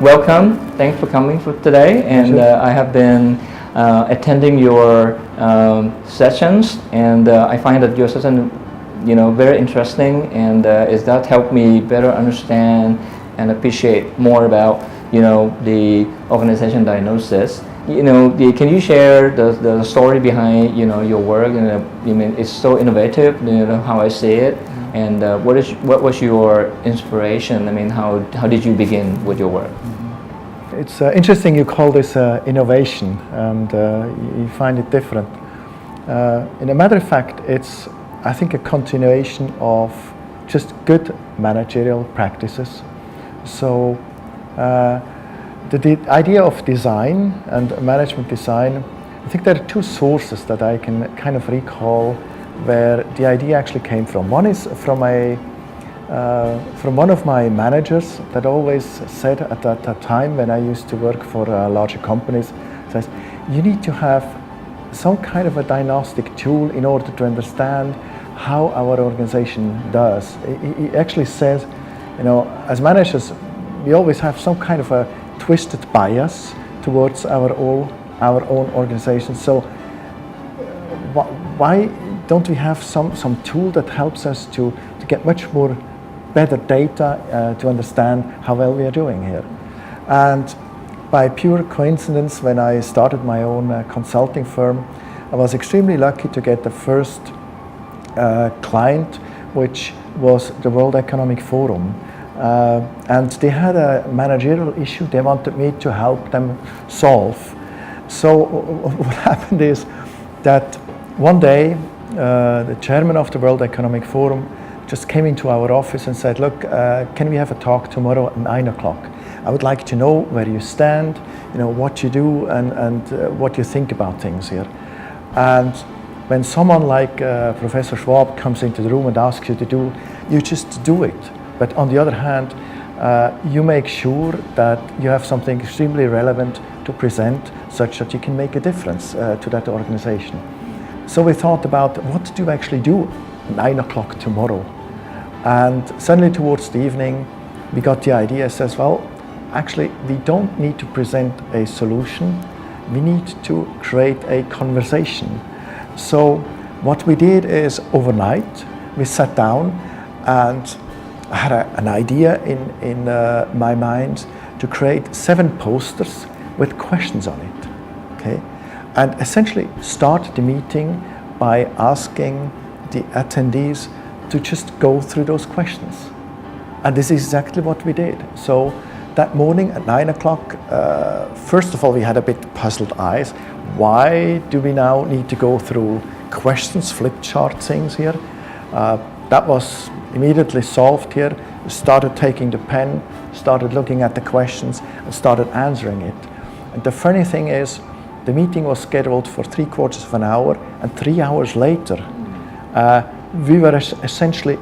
welcome. Thanks for coming for today. And I have been attending your sessions, and I find that your session, very interesting, and is that helped me better understand and appreciate more about, the organization diagnosis. Can you share the story behind, your work? It's so innovative, how I see it. And what was your inspiration? how did you begin with your work? It's interesting you call this innovation, and you find it different. In a matter of fact, it's, I think, a continuation of just good managerial practices. So the idea of design and management design, I think there are two sources that I can kind of recall where the idea actually came from. One is from one of my managers that always said at that time when I used to work for larger companies, says, you need to have some kind of a diagnostic tool in order to understand how our organization does. He actually says, as managers, we always have some kind of a twisted bias towards our own organization. So why don't we have some tool that helps us to get much more better data to understand how well we are doing here? And by pure coincidence, when I started my own consulting firm, I was extremely lucky to get the first client, which was the World Economic Forum. And they had a managerial issue they wanted me to help them solve. So what happened is that one day the chairman of the World Economic Forum just came into our office and said, look, can we have a talk tomorrow at 9 o'clock? I would like to know where you stand, what you do, and what you think about things here. And when someone like Professor Schwab comes into the room and asks you to do, you just do it. But on the other hand, you make sure that you have something extremely relevant to present such that you can make a difference to that organization. So we thought about what do we actually do 9 o'clock tomorrow? And suddenly towards the evening, we got the idea, says, well, actually, we don't need to present a solution. We need to create a conversation. So what we did is overnight, we sat down and I had an idea in my mind to create 7 posters with questions on it, okay? And essentially start the meeting by asking the attendees to just go through those questions. And this is exactly what we did. So that morning at 9 o'clock, first of all, we had a bit puzzled eyes. Why do we now need to go through questions, flip chart things here? That was immediately solved here. We started taking the pen, started looking at the questions, and started answering it. And the funny thing is, the meeting was scheduled for 3/4 of an hour, and 3 hours later, we were essentially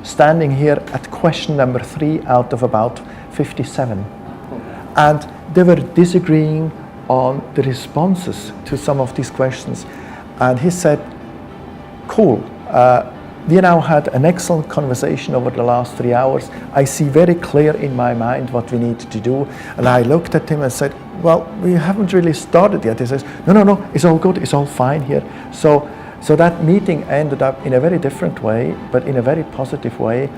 standing here at question number 3 out of about 57. And they were disagreeing on the responses to some of these questions. And he said, cool, we now had an excellent conversation over the last 3 hours. I see very clear in my mind what we need to do. And I looked at him and said, well, we haven't really started yet. He says, no, it's all good, it's all fine here. So that meeting ended up in a very different way, but in a very positive way,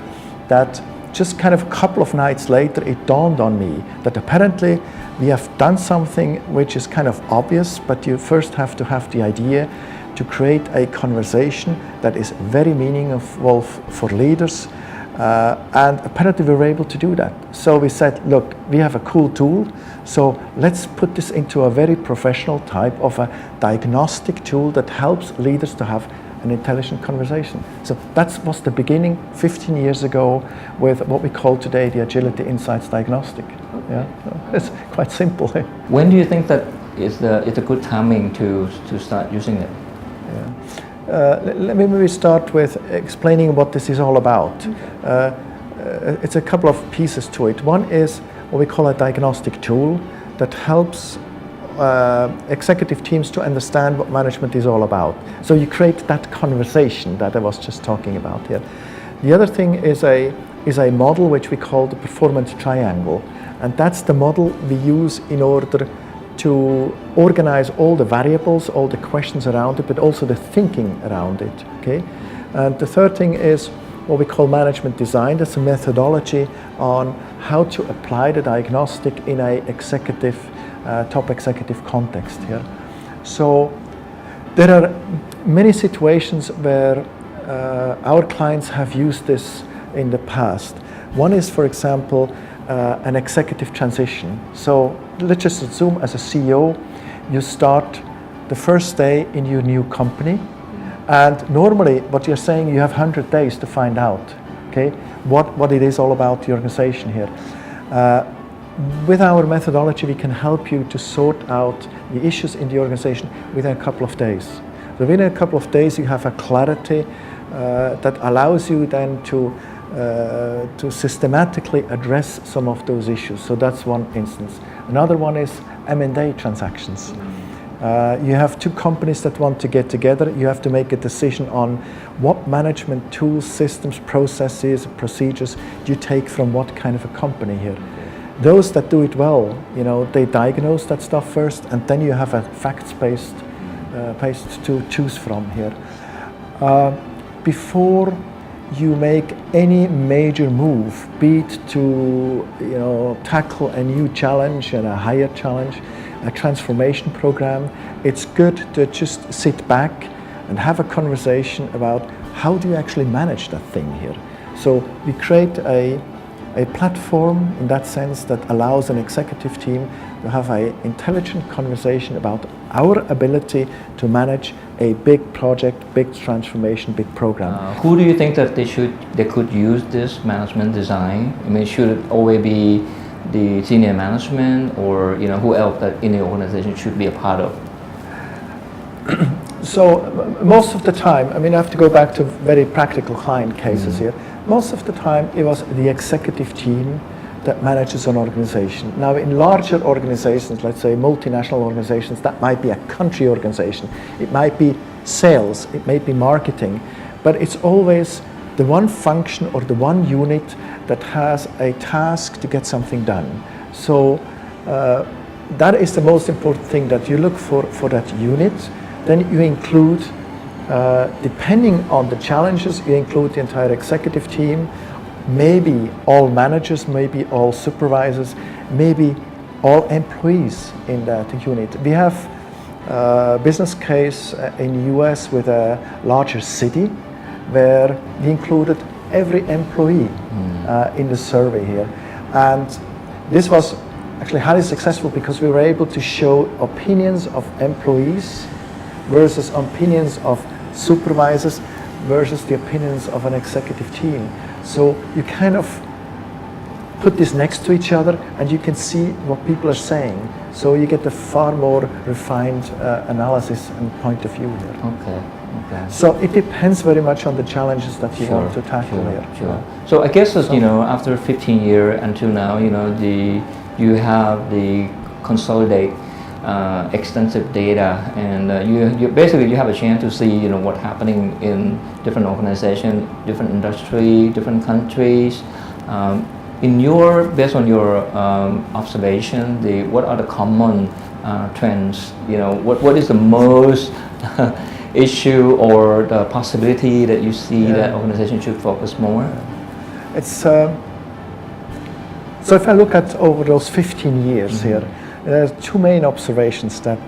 that just kind of a couple of nights later, it dawned on me that apparently we have done something which is kind of obvious, but you first have to have the idea to create a conversation that is very meaningful for leaders. And apparently we were able to do that. So we said, look, we have a cool tool, so let's put this into a very professional type of a diagnostic tool that helps leaders to have an intelligent conversation. So that was the beginning 15 years ago with what we call today the Agility Insights Diagnostic. Yeah, so it's quite simple. When do you think that it's a good timing to start using it? Let me maybe start with explaining what this is all about. It's a couple of pieces to it. One is what we call a diagnostic tool that helps executive teams to understand what management is all about. So you create that conversation that I was just talking about here. The other thing is a is a model which we call the performance triangle. And that's the model we use in order to organize all the variables, all the questions around it, but also the thinking around it, okay? And the third thing is what we call management design. That's a methodology on how to apply the diagnostic in a executive, top executive context here. So there are many situations where our clients have used this in the past. One is, for example, an executive transition. So let's just assume as a CEO, you start the first day in your new company, and normally what you're saying, you have 100 days to find out, okay, what it is all about the organization here. With our methodology, we can help you to sort out the issues in the organization within a couple of days. So within a couple of days, you have a clarity that allows you then to systematically address some of those issues. So that's one instance. Another one is M&A transactions. You have two companies that want to get together. You have to make a decision on what management tools, systems, processes, procedures do you take from what kind of a company here. Those that do it well, they diagnose that stuff first, and then you have a facts-based to choose from here. Before you make any major move, be it to tackle a new challenge and a higher challenge, a transformation program, it's good to just sit back and have a conversation about how do you actually manage that thing here. So we create a platform in that sense that allows an executive team to have an intelligent conversation about our ability to manage a big project, big transformation, big program. Who do you think that they could use this management design? I mean, should it always be the senior management, or who else that in the organization should be a part of? So most of the time, I have to go back to very practical client cases here. Most of the time it was the executive team that manages an organization. Now in larger organizations, let's say multinational organizations, that might be a country organization. It might be sales, it may be marketing, but it's always the one function or the one unit that has a task to get something done. So that is the most important thing, that you look for that unit. Then you include, depending on the challenges, you include the entire executive team, maybe all managers, maybe all supervisors, maybe all employees in that unit. We have a business case in the US with a larger city where we included every employee in the survey here. And this was actually highly successful because we were able to show opinions of employees versus opinions of supervisors versus the opinions of an executive team. So you kind of put this next to each other and you can see what people are saying. So you get a far more refined analysis and point of view here. Okay. So it depends very much on the challenges that you want to tackle here. Sure. So I guess as, after 15 years until now, you have the consolidate extensive data, and you basically have a chance to see what's happening in different organizations, different industry, different countries. Based on your observation, what are the common trends? What is the most issue or the possibility that you see that organization should focus more? It's so if I look at over those 15 years here, there are two main observations that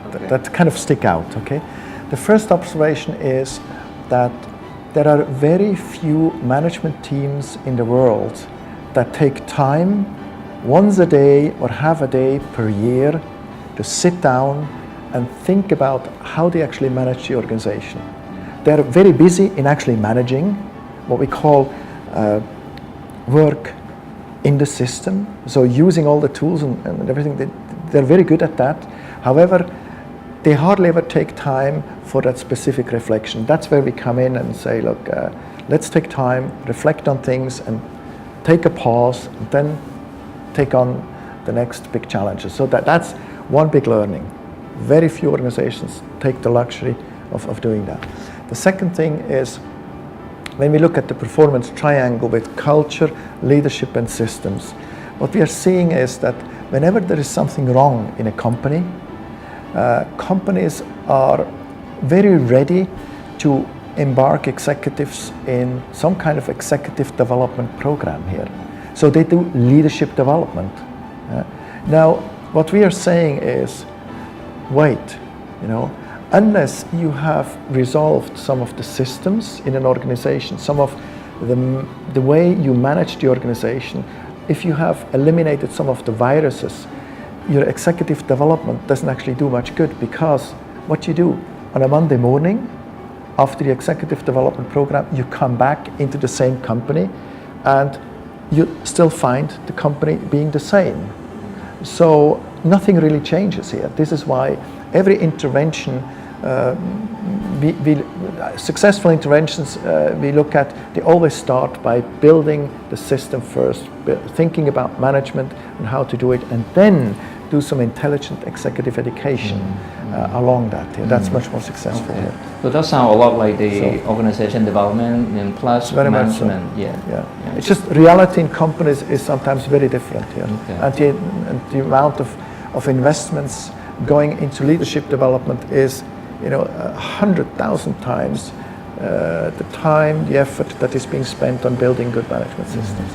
kind of stick out, okay? The first observation is that there are very few management teams in the world that take time once a day or half a day per year to sit down and think about how they actually manage the organization. They're very busy in actually managing what we call work in the system, so using all the tools and everything. They're very good at that. However, they hardly ever take time for that specific reflection. That's where we come in and say, look, let's take time, reflect on things, and take a pause, and then take on the next big challenges. So that's one big learning. Very few organizations take the luxury of doing that. The second thing is when we look at the performance triangle with culture, leadership and systems, what we are seeing is that whenever there is something wrong in a company, companies are very ready to embark executives in some kind of executive development program here. So they do leadership development. Now, what we are saying is, wait, unless you have resolved some of the systems in an organization, some of the way you manage the organization, if you have eliminated some of the viruses, your executive development doesn't actually do much good, because what you do on a Monday morning, after the executive development program, you come back into the same company and you still find the company being the same. So nothing really changes here. This is why every intervention, successful interventions we look at, they always start by building the system first, thinking about management and how to do it, and then do some intelligent executive education along that. That's much more successful. Okay. So that sounds a lot like the organization development and plus very management. Much so. Yeah. It's just reality in companies is sometimes very different here. Okay. And the amount of investments going into leadership development is 100,000 times the time, the effort that is being spent on building good management systems.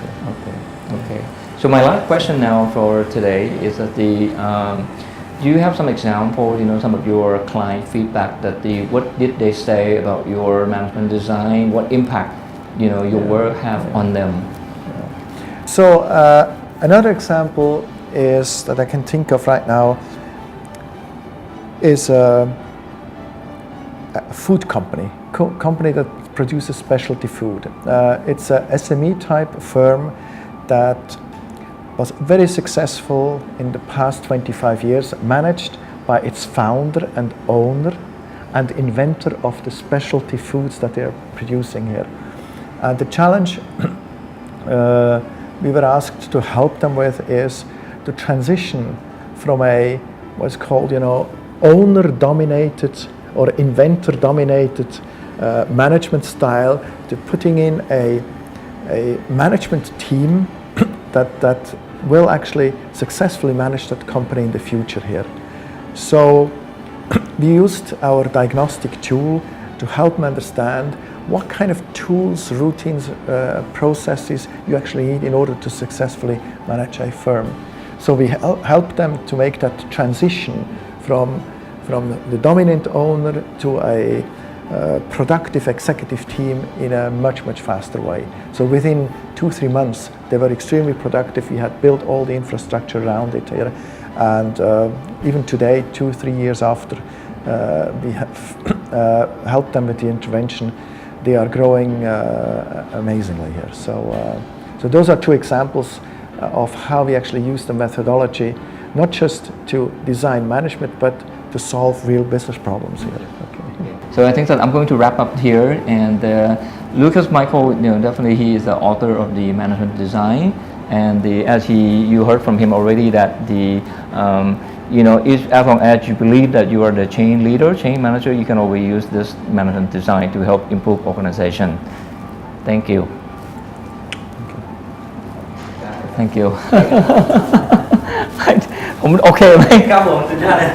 Okay. So my last question now for today is that do you have some examples, some of your client feedback that what did they say about your management design? What impact, your work have on them? So another example is that I can think of right now is a food company that produces specialty food. It's a SME type firm that was very successful in the past 25 years, managed by its founder and owner and inventor of the specialty foods that they're producing here. And the challenge we were asked to help them with is to transition from what's called, owner-dominated or inventor-dominated management style to putting in a management team that will actually successfully manage that company in the future here. So we used our diagnostic tool to help them understand what kind of tools, routines, processes you actually need in order to successfully manage a firm. So we helped them to make that transition from the dominant owner to a productive executive team in a much faster way. So within 2-3 months, they were extremely productive. We had built all the infrastructure around it here. And even today, 2-3 years after, we have helped them with the intervention. They are growing amazingly here. So those are 2 examples of how we actually use the methodology, not just to design management, but to solve real business problems here. Okay. So I think that I'm going to wrap up here, and Lucas Michael, definitely he is the author of the management design, and as you heard from him already that as long as you believe that you are the chain leader, chain manager, you can always use this management design to help improve organization. Thank you. Thank you. ผมโอเคไหมครับผมสุดยอดเลย